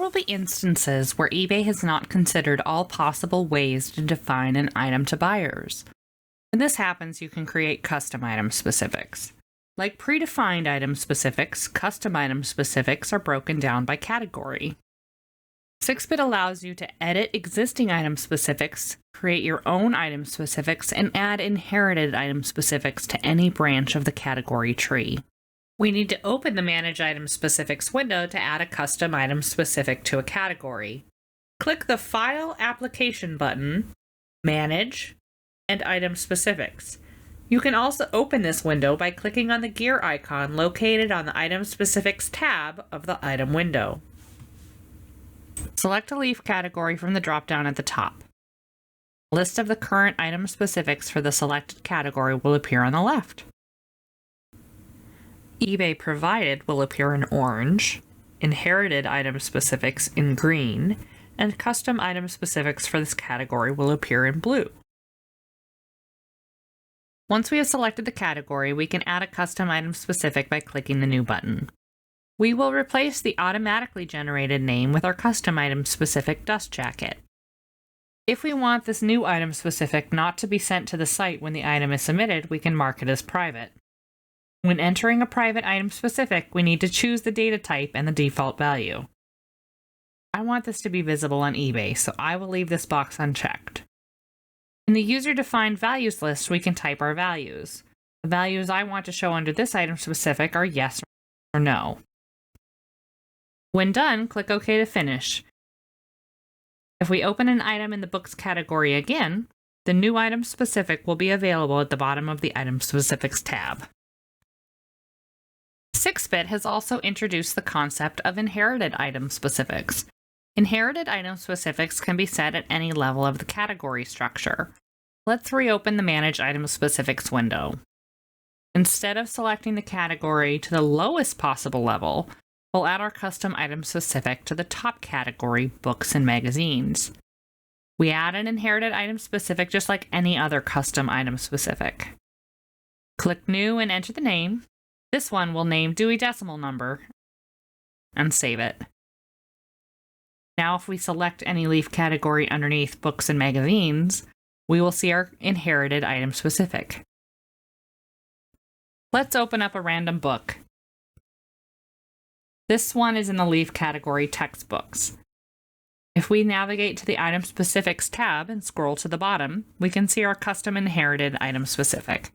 will be instances where eBay has not considered all possible ways to define an item to buyers. When this happens, you can create custom item specifics. Like predefined item specifics, custom item specifics are broken down by category. SixBit allows you to edit existing item specifics, create your own item specifics, and add inherited item specifics to any branch of the category tree. We need to open the Manage Item Specifics window to add a custom item specific to a category. Click the File Application button, Manage, and Item Specifics. You can also open this window by clicking on the gear icon located on the Item Specifics tab of the item window. Select a leaf category from the drop-down at the top. A list of the current item specifics for the selected category will appear on the left. eBay Provided will appear in orange, Inherited Item Specifics in green, and Custom Item Specifics for this category will appear in blue. Once we have selected the category, we can add a custom item specific by clicking the New button. We will replace the automatically generated name with our custom item specific dust jacket. If we want this new item specific not to be sent to the site when the item is submitted, we can mark it as private. When entering a private item specific, we need to choose the data type and the default value. I want this to be visible on eBay, so I will leave this box unchecked. In the user-defined values list, we can type our values. The values I want to show under this item specific are yes or no. When done, click OK to finish. If we open an item in the Books category again, the new item specific will be available at the bottom of the Item Specifics tab. SixBit has also introduced the concept of inherited item specifics. Inherited item specifics can be set at any level of the category structure. Let's reopen the Manage Item Specifics window. Instead of selecting the category to the lowest possible level, we'll add our custom item specific to the top category, Books and Magazines. We add an inherited item specific just like any other custom item specific. Click New and enter the name. This one will name Dewey Decimal Number and save it. Now if we select any leaf category underneath Books and Magazines, we will see our inherited item specific. Let's open up a random book. This one is in the leaf category Textbooks. If we navigate to the Item Specifics tab and scroll to the bottom, we can see our custom inherited item specific.